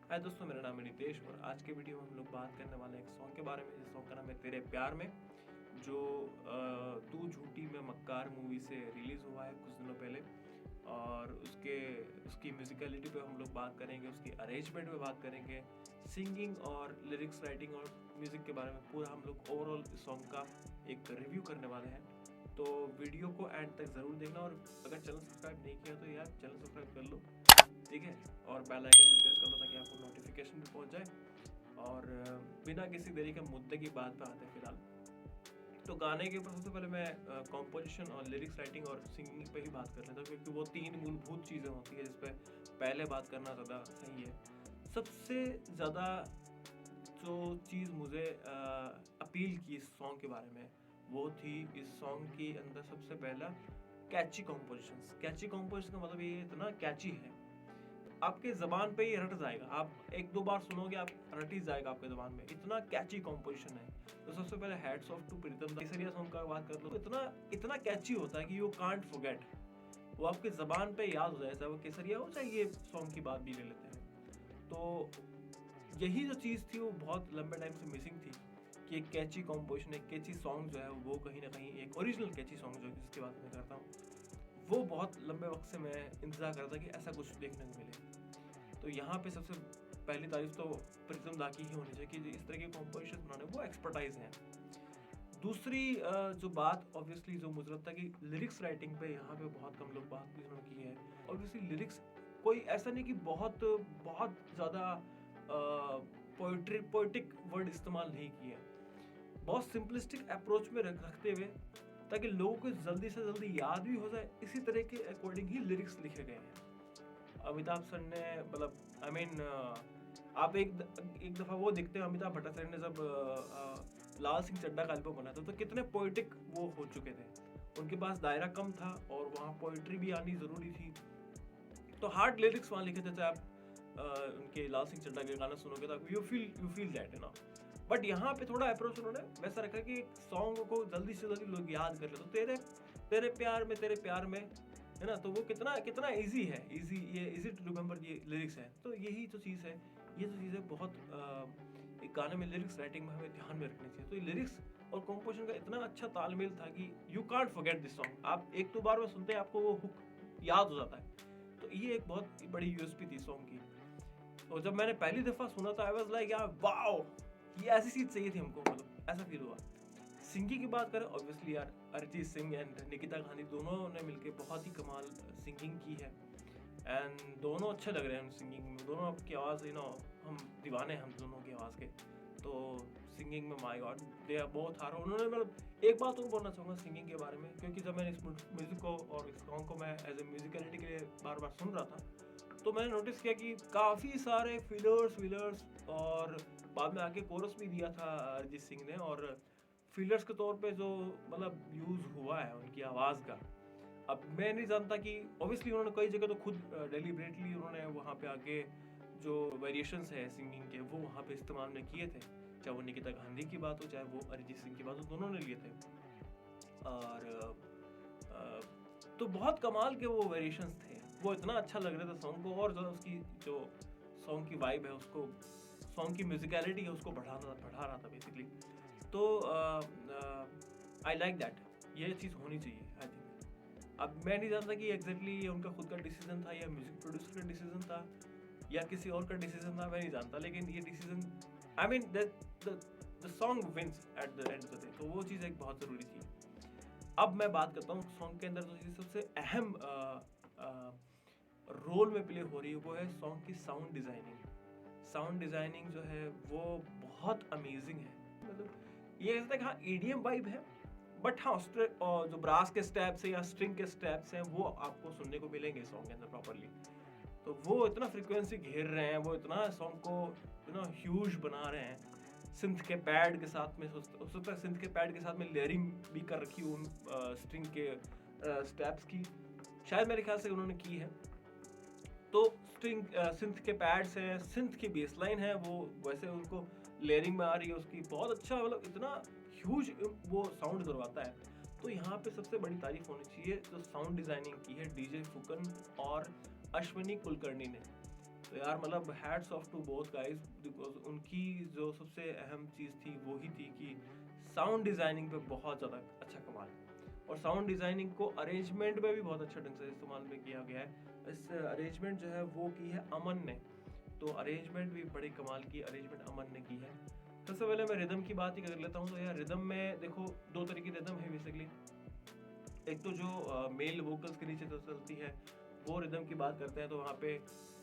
हाय दोस्तों, मेरा नाम है नितेश और आज के वीडियो में हम लोग बात करने वाले हैं एक सॉन्ग के बारे में। जिस सॉन्ग का नाम है तेरे प्यार में, जो तू झूठी में मक्कार मूवी से रिलीज़ हुआ है कुछ दिनों पहले। और उसकी म्यूज़िकलिटी पे हम लोग बात करेंगे, उसकी अरेंजमेंट पे बात करेंगे, सिंगिंग और लिरिक्स राइटिंग और म्यूज़िक के बारे में पूरा हम लोग ओवरऑल इस सॉन्ग का एक रिव्यू करने वाले हैं। तो वीडियो को एंड तक ज़रूर देखना और अगर चैनल सब्सक्राइब नहीं किया तो यार चैनल सब्सक्राइब कर लो, ठीक है। और बेल आइकन भी प्रेस कर लो ताकि आपको नोटिफिकेशन भी पहुंच जाए। और बिना किसी देरी के मुद्दे की बात पे आते हैं फिलहाल। तो गाने के ऊपर सबसे पहले मैं कॉम्पोजिशन और लिरिक्स राइटिंग और सिंगिंग पे ही बात कर लेता हूँ, क्योंकि वो तीन मूलभूत चीज़ें होती है जिस पे पहले बात करना ज़्यादा सही है। सबसे ज़्यादा जो चीज़ मुझे अपील की इस सॉन्ग के बारे में, वो थी इस सॉन्ग के अंदर सबसे पहला कैची कॉम्पोजिशन। कैची कॉम्पोजिशन का मतलब ये इतना कैची है, आपके ज़बान पे ही रट जाएगा। आप एक दो बार सुनोगे, आप रट ही जाएगा आपके ज़बान में, इतना कैची कॉम्पोजिशन है। तो सबसे पहले हैट्स ऑफ टू प्रीतम दा। केसरिया सॉन्ग का बात कर लो, इतना इतना कैची होता है कि यू कांट फॉरगेट, वो आपके ज़बान पे याद हो जाए, चाहे वो केसरिया हो चाहे ये सॉन्ग की बात भी ले लेते हैं। तो यही जो चीज़ थी वो बहुत लंबे टाइम से मिसिंग थी, कि एक कैची कॉम्पोजिशन, एक कैची सॉन्ग जो है वो कहीं ना कहीं एक ओरिजिनल कैची सॉन्ग जो जिसकी बात मैं करता हूँ, वो बहुत लंबे वक्त से मैं इंतज़ार कर रहा था कि ऐसा कुछ देखने को मिले। तो यहाँ पे सबसे पहली तारीफ तो प्रीतम दा की ही होनी चाहिए कि इस तरह के कॉम्पोजिशन बनाने वो एक्सपर्टाइज हैं। दूसरी जो बात ऑब्वियसली जो मुझे लगता है कि लिरिक्स राइटिंग पे यहाँ पे बहुत कम लोग बात भी उन्होंने की है। ऑब्वियसली लिरिक्स कोई ऐसा नहीं कि बहुत बहुत ज़्यादा पोइटिक वर्ड इस्तेमाल नहीं किए हैं, बहुत सिंपलिस्टिक अप्रोच में रखते हुए, ताकि लोगों को जल्दी से जल्दी याद भी हो जाए, इसी तरह के अकॉर्डिंग ही लिरिक्स लिखे गए हैं। अमिताभ सर ने मतलब आई मीन आप एक दफ़ा वो देखते हो, अमिताभ भट्टाचार्य ने जब लाल सिंह चड्ढा का एल्बम बना था तो कितने पोइटिक वो हो चुके थे। उनके पास दायरा कम था और वहाँ पोइट्री भी आनी ज़रूरी थी, तो हार्ड लिरिक्स वहाँ लिखे थे। चाहे आप उनके लाल सिंह चड्ढा के गाना सुनोगे तो यू फील दैट, है ना। बट यहाँ पे थोड़ा अप्रोच उन्होंने वैसा रखा कि सॉन्ग को जल्दी से जल्दी लोग याद कर ले। तो तेरे तेरे प्यार में, है ना, तो वो कितना कितना इजी है, इजी टू रिमेम्बर ये लिरिक्स है। तो यही जो चीज़ है, ये जो चीज़ें बहुत एक गाने में लिरिक्स राइटिंग में हमें ध्यान में रखनी चाहिए। तो ये लिरिक्स और कंपोजिशन का इतना अच्छा तालमेल था कि you can't forget this song. आप एक दो बार में सुनते हैं आपको वो हुक याद हो जाता है। तो ये एक बहुत बड़ी यूएसपी थी सॉन्ग की। तो जब मैंने पहली दफ़ा सुना था आई वाज लाइक यार वाओ, ये ऐसी चीज़ चाहिए थी हमको, मतलब ऐसा फील हुआ। सिंगिंग की बात करें, ऑब्वियसली यार अरिजीत सिंह एंड निकिता गांधी दोनों ने मिलके बहुत ही कमाल सिंगिंग की है। एंड दोनों अच्छे लग रहे हैं सिंगिंग में, दोनों की आवाज़ हम दीवाने हैं हम दोनों की आवाज़ के। तो सिंगिंग में my god they are both are. उन्होंने मतलब एक बात और बोलना चाहूँगा सिंगिंग के बारे में, क्योंकि जब मैंने इस म्यूज़िक को और इस सॉन्ग को मैं एज ए म्यूजिकलिटी के लिए बार बार सुन रहा था, तो मैंने नोटिस किया कि काफ़ी सारे फिलर्स और बाद में आके कोरस भी दिया था अरिजीत सिंह ने। और फिलर्स के तौर पे जो मतलब यूज़ हुआ है उनकी आवाज़ का, अब मैं नहीं जानता कि ऑब्वियसली उन्होंने कई जगह तो खुद डेलिबरेटली उन्होंने वहाँ पे आके जो वेरिएशंस है सिंगिंग के वो वहाँ पे इस्तेमाल में किए थे। चाहे वो निकिता गांधी की बात हो चाहे वो अरिजीत सिंह की बात हो, दोनों ने लिए थे। और तो बहुत कमाल के वो वेरिएशंस थे, वो इतना अच्छा लग रहा था सॉन्ग को, और ज़्यादा उसकी जो सॉन्ग की वाइब है उसको, सॉन्ग की म्यूजिकलिटी है उसको बढ़ा रहा था बेसिकली। तो आई लाइक दैट, ये चीज़ होनी चाहिए आई थिंक। अब मैं नहीं जानता कि एग्जैक्टली ये उनका खुद का डिसीजन था या म्यूजिक प्रोड्यूसर का डिसीजन था या किसी और का डिसीजन था, मैं नहीं जानता, लेकिन ये decision I mean the song wins at the end of the day, तो वो चीज़ एक बहुत ज़रूरी थी। अब मैं बात करता हूँ सॉन्ग के अंदर जो चीज़ सबसे अहम रोल में प्ले हो रही है वो है सॉन्ग की साउंड डिज़ाइनिंग। साउंड डिज़ाइनिंग जो है वो बहुत अमेजिंग है। मतलब ये ऐसा है कि हाँ ईडीएम वाइब है, बट हाँ जो ब्रास के स्टेप्स हैं या स्ट्रिंग के स्टेप्स हैं वो आपको सुनने को मिलेंगे सॉन्ग के अंदर प्रॉपरली। तो वो इतना फ्रीक्वेंसी घेर रहे हैं, वो इतना सॉन्ग को ह्यूज बना रहे हैं। सिंथ के पैड के साथ में सिंथ के पैड के साथ में लेयरिंग भी कर रखी उन स्ट्रिंग के स्टेप्स की, शायद मेरे ख्याल से उन्होंने की है। तो स्ट्रिंग सिंथ के पैड्स हैं, सिंथ की बेसलाइन है, वो वैसे उनको लेयरिंग में आ रही है उसकी, बहुत अच्छा, मतलब इतना ह्यूज वो साउंड करवाता है। तो यहाँ पे सबसे बड़ी तारीफ होनी चाहिए जो साउंड डिज़ाइनिंग की है डीजे फुकन और अश्विनी कुलकर्णी ने। तो यार मतलब hats off to both guys, because उनकी जो सबसे अहम चीज़ थी वो ही थी कि साउंड डिज़ाइनिंग पे बहुत ज़्यादा अच्छा कमाल, और साउंड डिज़ाइनिंग को अरेंजमेंट में भी बहुत अच्छा ढंग से इस्तेमाल में किया गया है। इस अरेंजमेंट जो है वो की है अमन ने, तो अरेंजमेंट भी बड़ी कमाल की अरेंजमेंट अमन ने की है। सबसे पहले मैं रिदम की बात ही कर लेता हूँ। तो यार रिदम में देखो दो तरीके की रिदम है बेसिकली। एक तो जो मेल वोकल्स के नीचे जो चलती है वो रिदम की बात करते हैं, तो वहाँ पे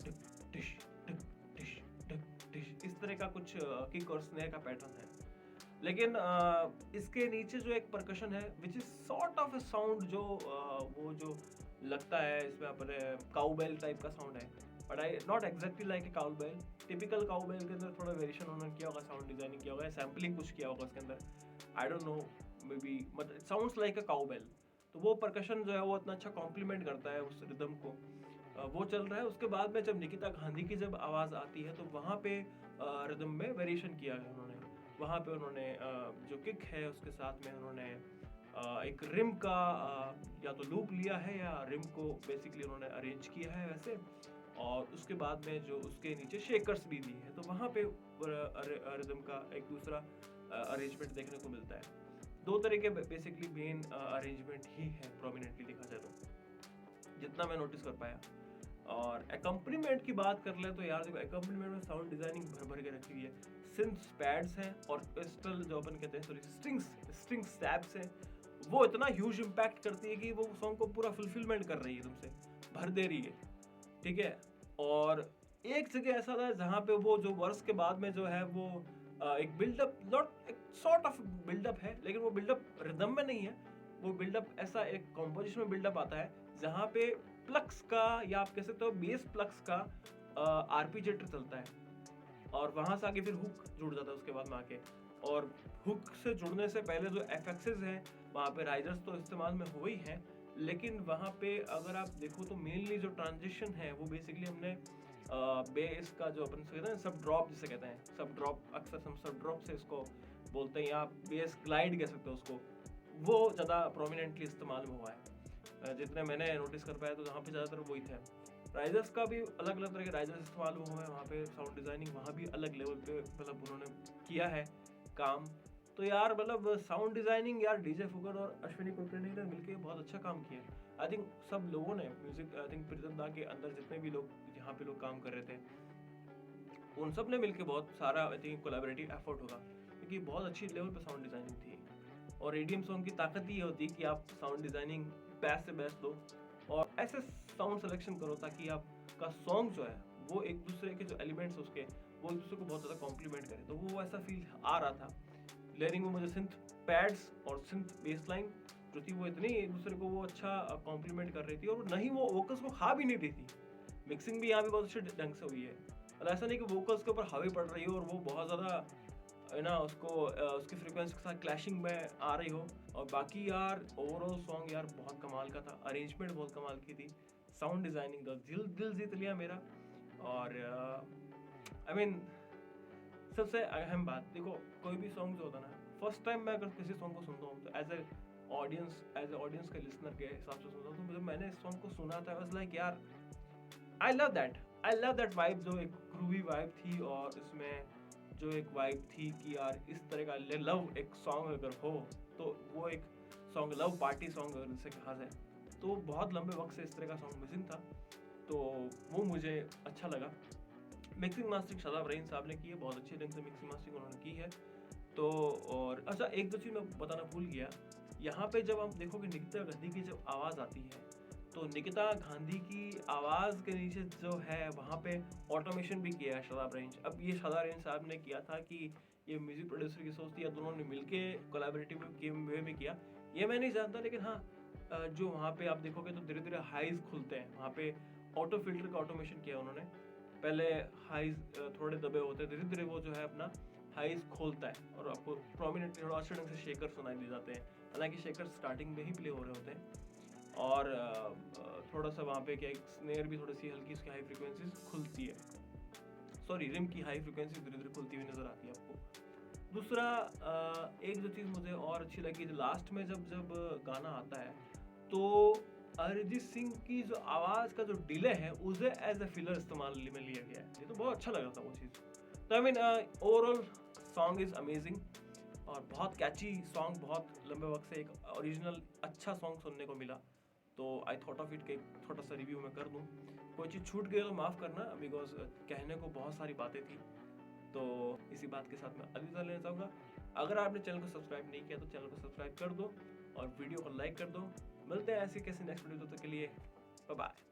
टिक टिश टिक टिश टिक टिश इस तरह का कुछ किक और स्नेयर का पैटर्न है। लेकिन इसके नीचे जो एक परकशन है which is sort of a sound, जो वो जो लगता है इसमें अपने काउबेल टाइप का साउंड है, but I not exactly like a cowbell. Typical cowbell के अंदर थोड़ा वेरिएशन उन्होंने किया होगा, साउंड डिजाइनिंग किया होगा, सैम्पलिंग कुछ किया होगा उसके अंदर, I don't know, may be, but it sounds like a cowbell. तो वो परकशन जो है वो इतना अच्छा कॉम्प्लीमेंट करता है उस रिदम को। वो चल रहा है। उसके बाद में जब निकिता गांधी की जब आवाज़ आती है तो वहाँ पे रिदम में वेरिएशन किया है उन्होंने। वहाँ पे उन्होंने जो किक है उसके साथ में उन्होंने एक रिम का या तो लूप लिया है या रिम को बेसिकली उन्होंने अरेंज किया है वैसे, और उसके बाद में जो उसके नीचे शेकर्स भी दिए हैं, तो वहाँ पे रिदम का एक दूसरा अरेंजमेंट देखने को मिलता है। दो तरह के बेसिकली मेन अरेंजमेंट ही है प्रोमिनेंटली देखा जाए तो, जितना मैं नोटिस कर पाया। और एकम्पनीमेंट की बात कर ले तो यार देखो एकम्पनीमेंट में साउंड डिजाइनिंग भर भर के रखी हुई है। सिंथ पैड्स हैं और ऑर्केस्ट्रल जो अपन कहते हैं सॉरी स्ट्रिंग स्टैब्स हैं, वो इतना ह्यूज इम्पैक्ट करती है कि वो सॉन्ग को पूरा फुलफिलमेंट कर रही है, तुमसे भर दे रही है, ठीक है। और एक जगह ऐसा था जहाँ पे वो जो वर्स के बाद में जो है वो एक बिल्डअप, नॉट एक सॉर्ट ऑफ बिल्डअप है, लेकिन वो बिल्डअप रिदम में नहीं है, वो बिल्डअप ऐसा एक कॉम्पोजिशन में बिल्डअप आता है जहाँ पे प्लक्स का या आप कह सकते हो बेस प्लक्स का आर्पिजेटर चलता है, और वहां से आगे फिर हुक जुड़ जाता है उसके बाद में आके। और हुक से जुड़ने से पहले जो एफएक्सेस हैं वहाँ पे राइजर्स तो इस्तेमाल में हो ही हैं, लेकिन वहाँ पे अगर आप देखो तो मेनली जो ट्रांजिशन है वो बेसिकली हमने बेस का जो अपन कहते हैं सब ड्रॉप जिसे कहते हैं, सब ड्रॉप अक्सर हम सब ड्रॉप से इसको बोलते हैं, या बेस ग्लाइड कह सकते हो उसको, वो ज़्यादा प्रोमिनेंटली इस्तेमाल में हुआ है जितने मैंने नोटिस कर पाया, तो वहाँ पे ज़्यादातर वही थे। राइजर्स का भी अलग अलग तरह के राइजर्स इस्तेमाल हुए हैं वहाँ पे, साउंड डिज़ाइनिंग वहाँ भी अलग लेवल पे मतलब उन्होंने किया है काम। तो यार मतलब साउंड डिज़ाइनिंग यार डीजे फुकर और अश्विनी कुलकर्णी ने मिलकर बहुत अच्छा काम किया। आई थिंक सब लोगों ने म्यूजिक, आई थिंक प्रीतम दा के अंदर जितने भी लोग यहाँ पे लोग काम कर रहे थे उन सब ने मिलकर बहुत सारा आई थिंक कोलैबोरेटिव एफर्ट होगा, क्योंकि बहुत अच्छी लेवल पे साउंड डिज़ाइनिंग थी। और रेडियम सॉन्ग की ताकत ये होती है कि आप साउंड डिज़ाइनिंग बेस्ट से बेस्ट दो और ऐसे साउंड सिलेक्शन करो ताकि आपका सॉन्ग जो है वो एक दूसरे के जो एलिमेंट्स उसके वो एक दूसरे को बहुत ज़्यादा कॉम्प्लीमेंट करे, तो वो ऐसा फील आ रहा था। लेयरिंग में मुझे सिंथ पैड्स और सिंथ बेसलाइन जो थी वो इतनी एक दूसरे को वो अच्छा कॉम्प्लीमेंट कर रही थी, और नहीं वो वोकल्स को खा भी नहीं रही थी। मिक्सिंग भी यहाँ पे बहुत अच्छे ढंग से हुई है, मतलब ऐसा नहीं कि वोकल्स के ऊपर हावी पड़ रही हो और वो बहुत ज़्यादा है ना उसको उसकी फ्रीक्वेंसी के साथ क्लैशिंग में आ रही हो। और बाकी यार ओवरऑल सॉन्ग यार बहुत कमाल का था, अरेंजमेंट बहुत कमाल की थी, साउंड डिज़ाइनिंग का दिल दिल जीत लिया मेरा। और आई मीन सबसे अहम बात देखो, कोई भी सॉन्ग जो होता है ना, फर्स्ट टाइम मैं अगर किसी सॉन्ग को सुनता हूँ तो एज ए ऑडियंस के लिसनर के हिसाब से सुनता हूँ, तो जब मैंने इस सॉन्ग को सुना था वाज लाइक यार आई लव दैट वाइब, जो एक ग्रूवी वाइब थी, और इसमें जो एक वाइब थी कि यार इस तरह का लव एक सॉन्ग अगर हो तो वो एक सॉन्ग लव पार्टी सॉन्ग अगर जिसे कहा जाए, तो बहुत लंबे वक्त से इस तरह का सॉन्ग मिसिंग था, तो वो मुझे अच्छा लगा। मिक्सिंग मास्टरिंग शादाब रहीम साहब ने की है, बहुत अच्छे ढंग से मिक्सिंग मास्टरिंग उन्होंने की है। तो और अच्छा एक दो चीज़ मैं बताना भूल गया, यहाँ पे जब आप देखोगे निकिता गांधी की जब आवाज़ आती है तो निकिता गांधी की आवाज़ के नीचे जो है वहाँ पे ऑटोमेशन भी किया है शादाब रहीम। अब ये शादाब रहीम साहब ने किया था कि ये म्यूज़िक प्रोड्यूसर की सोच थी या दोनों ने मिलके कोलैबोरेटिव वे में किया, ये मैं नहीं जानता, लेकिन हाँ जो वहाँ पे आप देखोगे तो धीरे धीरे हाइज खुलते हैं, वहाँ पे ऑटो फिल्टर का ऑटोमेशन किया उन्होंने। पहले हाइज थोड़े दबे होते हैं, धीरे धीरे वो जो है अपना हाइज खोलता है और आपको प्रोमिनेंटली थोड़ा अच्छे ढंग से शेकर सुनाई दे जाते हैं, हालांकि शेकर स्टार्टिंग में ही प्ले हो रहे होते हैं। और थोड़ा सा वहाँ पे क्या एक स्नेयर भी थोड़ी सी हल्की उसकी हाई फ्रिक्वेंसीज खुलती है, सॉरी रिम की हाई फ्रिक्वेंसी धीरे धीरे खुलती हुई नज़र आती है आपको। दूसरा एक जो चीज़ मुझे और अच्छी लगी, जो लास्ट में जब जब गाना आता है तो अरिजीत सिंह की जो आवाज का जो डिले है उसे एज ए फिलर इस्तेमाल में लिया गया है। ये तो बहुत अच्छा लगा था वो चीज़। तो I mean overall song is amazing और बहुत कैची सॉन्ग, बहुत लंबे वक्त से एक ओरिजिनल अच्छा सॉन्ग सुनने को मिला। तो आई थॉट ऑफ इट के छोटा सा रिव्यू मैं कर दूं। कोई चीज़ छूट गई तो माफ़ करना, बिकॉज कहने को बहुत सारी बातें थी। तो इसी बात के साथ मैं अलविदा लेना चाहूँगा। अगर आपने चैनल को सब्सक्राइब नहीं किया तो चैनल को सब्सक्राइब कर दो और वीडियो को लाइक कर दो। मिलते हैं ऐसे कैसे नेक्स्ट वीडियो, तब तक के लिए बाय बाय।